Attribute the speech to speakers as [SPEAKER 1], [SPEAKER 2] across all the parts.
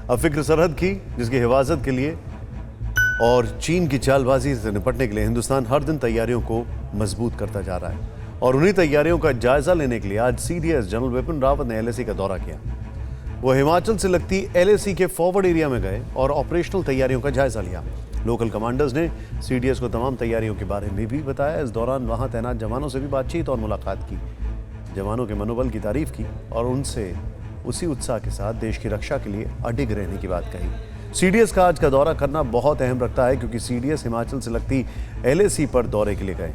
[SPEAKER 1] अब फिक्र सरहद की, जिसकी हिफाजत के लिए और चीन की चालबाजी से निपटने के लिए हिंदुस्तान हर दिन तैयारियों को मजबूत करता जा रहा है। और उन्हीं तैयारियों का जायजा लेने के लिए आज सीडीएस जनरल विपिन रावत ने एलएसी का दौरा किया। वो हिमाचल से लगती एलएसी के फॉरवर्ड एरिया में गए और ऑपरेशनल तैयारियों का जायजा लिया। लोकल कमांडर्स ने सीडीएस को तमाम तैयारियों के बारे में भी बताया। इस दौरान वहां तैनात जवानों से भी बातचीत और मुलाकात की, जवानों के मनोबल की तारीफ की और उनसे उसी उत्साह के साथ देश की रक्षा के लिए अडिग रहने की बात कही। सीडीएस का आज का दौरा करना बहुत अहम रखता है, क्योंकि सीडीएस हिमाचल से लगती एलएसी पर दौरे के लिए गए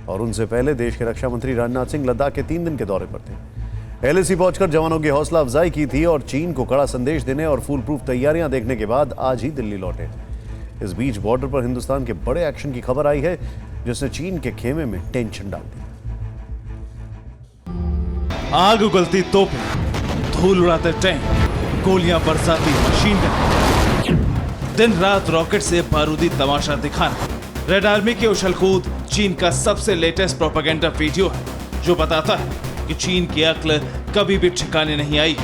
[SPEAKER 1] और उनसे पहले देश के रक्षा मंत्री राजनाथ सिंह लद्दाख के 3 दिन के दौरे पर थे। एलएसी पहुंचकर जवानों की हौसला अफजाई की थी और चीन को कड़ा संदेश देने और फूल प्रूफ तैयारियां देखने के बाद आज ही दिल्ली लौटे। इस बीच बॉर्डर पर हिंदुस्तान के बड़े एक्शन की खबर आई है, जिसने चीन के खेमे में टेंशन डाल दी।
[SPEAKER 2] आग उगलती तोपें, धूल उड़ाते टैंक, गोलियां बरसाती मशीन गन, दिन रात रॉकेट से बारूदी तमाशा दिखाना। रेड आर्मी की उछलकूद चीन का सबसे लेटेस्ट प्रोपेगेंडा वीडियो है, जो बताता है कि चीन की अक्ल कभी भी ठिकाने नहीं आई,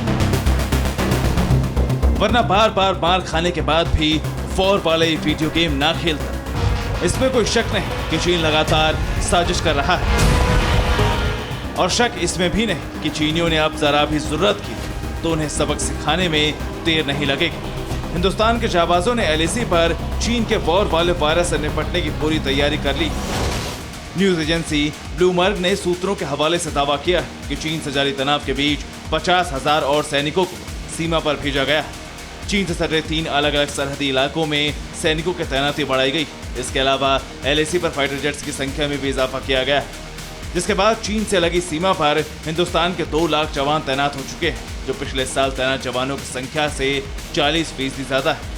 [SPEAKER 2] वरना बार बार मार खाने के बाद भी वॉर वाले वीडियो गेम ना खेलता। इसमें कोई शक नहीं कि चीन लगातार साजिश कर रहा है, और शक इसमें भी नहीं कि चीनियों ने अब जरा भी जरूरत की तो उन्हें सबक सिखाने में देर नहीं लगेगी। हिंदुस्तान के जाबाजों ने एलएसी पर चीन के वॉर वाले वायरस से निपटने की पूरी तैयारी कर ली। न्यूज एजेंसी ब्लूमबर्ग ने सूत्रों के हवाले से दावा किया कि चीन से जारी तनाव के बीच 50,000 और सैनिकों को सीमा पर भेजा गया। चीन से सटे 3 अलग अलग सरहदी इलाकों में सैनिकों की तैनाती बढ़ाई गई। इसके अलावा एलएसी पर फाइटर जेट्स की संख्या में भी इजाफा किया गया, जिसके बाद चीन से लगी सीमा पर हिंदुस्तान के 2 लाख जवान तैनात हो चुके हैं, जो पिछले साल तैनात जवानों की संख्या से 40% ज्यादा है।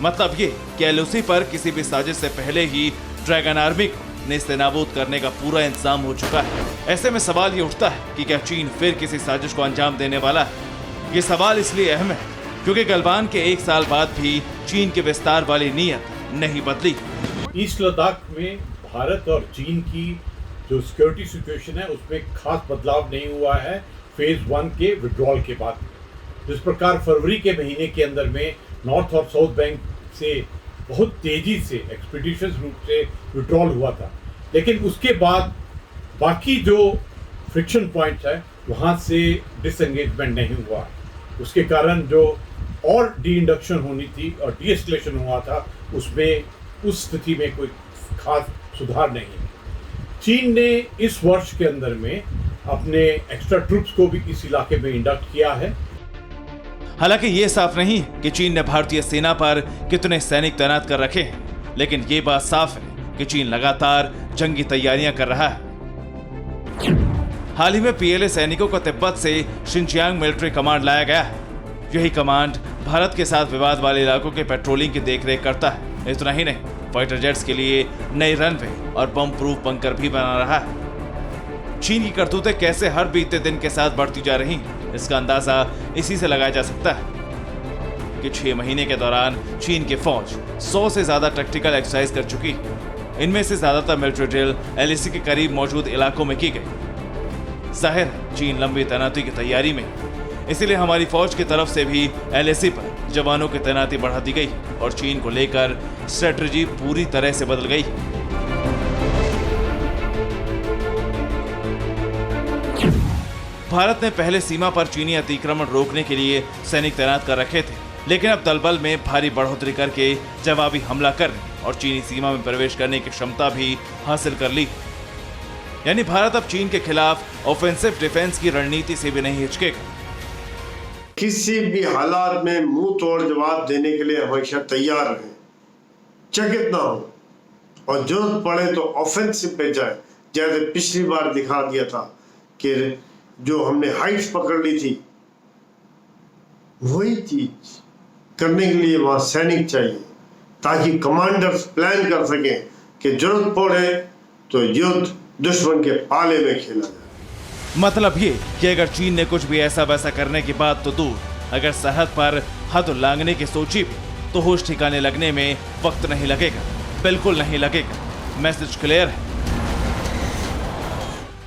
[SPEAKER 2] मतलब ये कि एलओसी पर किसी भी साजिश से पहले ही ड्रैगन आर्मी को नेस्तनाबूद करने का पूरा इंतजाम हो चुका है। ऐसे में सवाल ये उठता है कि क्या चीन फिर किसी साजिश को अंजाम देने वाला है। ये सवाल इसलिए अहम है क्योंकि गलवान के 1 साल बाद भी चीन के विस्तार वाली नीयत नहीं बदली।
[SPEAKER 3] ईस्ट लद्दाख में भारत और चीन की जो सिक्योरिटी सिचुएशन है उसमें खास बदलाव नहीं हुआ है फेज 1 के विड्रॉल के बाद। जिस प्रकार फरवरी के महीने के अंदर में नॉर्थ और साउथ बैंक से बहुत तेजी से एक्सपीडिशस रूप से विड्रॉल हुआ था, लेकिन उसके बाद बाकी जो फ्रिक्शन पॉइंट्स है वहाँ से डिसएंगेजमेंट नहीं हुआ। उसके कारण जो और डी इंडक्शन होनी थी और डी एस्केलेशन हुआ था, उसमें उस स्थिति में कोई खास सुधार नहीं है। चीन ने इस वर्ष के अंदर में अपने एक्स्ट्रा ट्रूप्स को भी इस इलाके में इंडक्ट किया है।
[SPEAKER 2] हालांकि ये साफ नहीं कि चीन ने भारतीय सेना पर कितने सैनिक तैनात कर रखे हैं, लेकिन ये बात साफ है कि चीन लगातार जंगी तैयारियां कर रहा है। हाल ही में पीएलए सैनिकों को तिब्बत से शिनजियांग मिलिट्री कमांड लाया गया है। यही कमांड भारत के साथ विवाद वाले इलाकों के पेट्रोलिंग की देखरेख करता है। इतना ही नहीं, फाइटर जेट्स के लिए नए रनवे और बम प्रूफ बंकर भी बना रहा है। चीन की करतूतें कैसे हर बीते दिन के साथ बढ़ती जा रही, इसका अंदाजा इसी से लगाया जा सकता है कि 6 महीने के दौरान चीन की फौज 100 से ज्यादा टैक्टिकल एक्सरसाइज कर चुकी है। इनमें से ज्यादातर मिलिट्री ड्रिल एलएसी के करीब मौजूद इलाकों में की गई। जाहिर है चीन लंबी तैनाती की तैयारी में, इसीलिए हमारी फौज की तरफ से भी एलएसी पर जवानों की तैनाती बढ़ा दी गई और चीन को लेकर स्ट्रेटजी पूरी तरह से बदल गई। भारत ने पहले सीमा पर चीनी अतिक्रमण रोकने के लिए सैनिक तैनात कर रखे थे, लेकिन अब दलबल में भारी बढ़ोतरी करके जवाबी हमला करने और चीनी सीमा में प्रवेश करने की क्षमता भी हासिल कर ली। यानी भारत अब चीन के खिलाफ ऑफेंसिव डिफेंस की रणनीति से भी नहीं हिचकेगा।
[SPEAKER 4] किसी भी हालात में मुंह तोड़ जवाब देने के लिए हमेशा तैयार रहें, चकित ना हो और जरूरत पड़े तो ऑफेंसिव पे जाए। जैसे पिछली बार दिखा दिया था कि जो हमने हाइट्स पकड़ ली थी, वही चीज करने के लिए वहां सैनिक चाहिए, ताकि कमांडर्स प्लान कर सकें कि जरूरत पड़े तो युद्ध दुश्मन के पाले में खेला जाए।
[SPEAKER 2] मतलब ये कि अगर चीन ने कुछ भी ऐसा वैसा करने की बात तो दूर, अगर सरहद पर हद लांघने की सोची भी तो होश ठिकाने लगने में वक्त नहीं लगेगा, बिल्कुल नहीं लगेगा। मैसेज क्लियर है।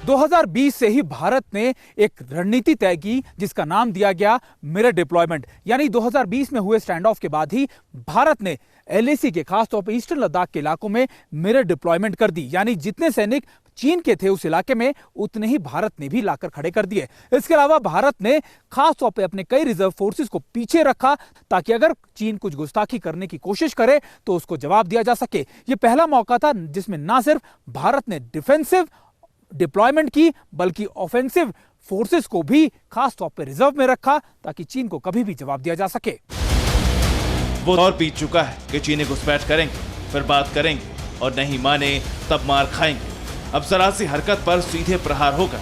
[SPEAKER 5] 2020 से ही भारत ने एक रणनीति तय की जिसका नाम दिया गया मिरर डिप्लॉयमेंट। यानी 2020 में हुए स्टैंड ऑफ के बाद ही भारत ने एलएसी के खासतौर पर ईस्टर्न लद्दाख के इलाकों में मिरर डिप्लॉयमेंट कर दी। यानी जितने सैनिक चीन के थे उस इलाके में उतने ही भारत ने भी लाकर खड़े कर दिए। इसके अलावा भारत ने खासतौर पर अपने कई रिजर्व फोर्सेस को पीछे रखा ताकि अगर चीन कुछ गुस्ताखी करने की कोशिश करे तो उसको जवाब दिया जा सके। यह पहला मौका था जिसमें ना सिर्फ भारत ने डिफेंसिव डिप्लॉयमेंट की बल्कि ऑफेंसिव फोर्सेस को भी खास तौर पर रिजर्व में रखा ताकि चीन को कभी भी जवाब दिया जा सके।
[SPEAKER 2] वो दौर बीत चुका है कि चीनी घुसपैठ करेंगे, फिर बात करेंगे और नहीं माने तब मार खाएंगे। अब जरा सी हरकत पर सीधे प्रहार होगा।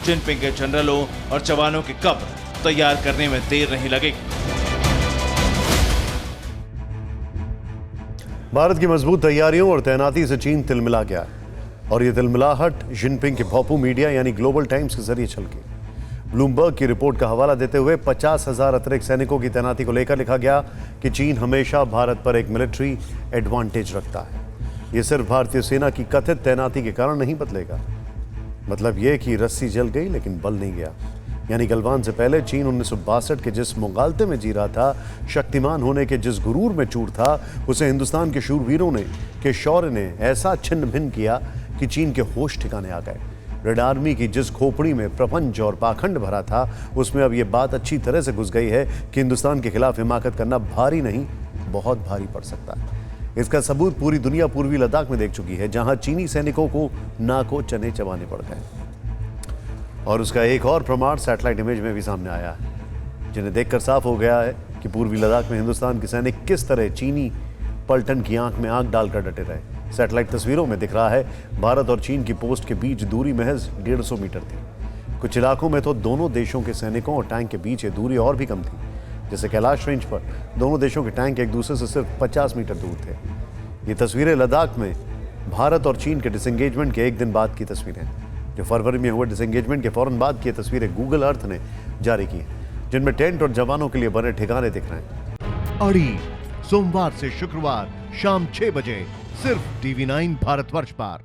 [SPEAKER 2] जिनपिंग के जनरलों और जवानों के कब्र तैयार करने में देर नहीं लगेगी।
[SPEAKER 1] भारत की मजबूत तैयारियों और तैनाती से चीन तिलमिला गया है और ये तिलमिलाहट जिनपिंग के भोपू मीडिया यानी ग्लोबल टाइम्स के जरिए छलकी। ब्लूमबर्ग की रिपोर्ट का हवाला देते हुए 50,000 अतिरिक्त सैनिकों की तैनाती को लेकर लिखा गया कि चीन हमेशा भारत पर एक मिलिट्री एडवांटेज रखता है। ये सिर्फ भारतीय सेना की कथित तैनाती के कारण नहीं बदलेगा। मतलब यह कि रस्सी जल गई लेकिन बल नहीं गया। यानी गलवान से पहले चीन 1962 के जिस मुगालते में जी रहा था, शक्तिमान होने के जिस गुरूर में चूर था, उसे हिंदुस्तान के शूरवीरों ने के शौर्य ने ऐसा छिन्न भिन्न किया कि चीन के होश ठिकाने आ गए। रेड आर्मी की जिस खोपड़ी में प्रपंच और पाखंड भरा था, उसमें अब यह बात अच्छी तरह से घुस गई है कि हिंदुस्तान के खिलाफ हिमाकत करना भारी नहीं बहुत भारी पड़ सकता है। इसका सबूत पूरी दुनिया पूर्वी लद्दाख में देख चुकी है, जहां चीनी सैनिकों को नाको चने चबाने पड़ गए। और उसका एक और प्रमाण सैटेलाइट इमेज में भी सामने आया है, जिन्हें देखकर साफ हो गया है कि पूर्वी लद्दाख में हिंदुस्तान के सैनिक किस तरह चीनी पलटन की आंख में आंख डालकर डटे रहे। सैटेलाइट तस्वीरों में दिख रहा है भारत और चीन की पोस्ट के बीच दूरी महज 150 मीटर थी। कुछ इलाकों में तो दोनों देशों के सैनिकों और टैंक के बीच ये दूरी और भी कम थी। जैसे कैलाश रेंज पर दोनों देशों के टैंक एक दूसरे से सिर्फ 50 मीटर दूर थे। ये तस्वीरें लद्दाख में भारत और चीन के डिसएंगेजमेंट के एक दिन बाद की तस्वीरें हैं। जो फरवरी में हुए डिसएंगेजमेंट के फौरन बाद की तस्वीरें गूगल अर्थ ने जारी की हैं, जिनमें टेंट और जवानों के लिए बने ठिकाने दिख रहे हैं।
[SPEAKER 6] अड़ी सोमवार से शुक्रवार शाम 6 बजे सिर्फ TV9 भारतवर्ष पर।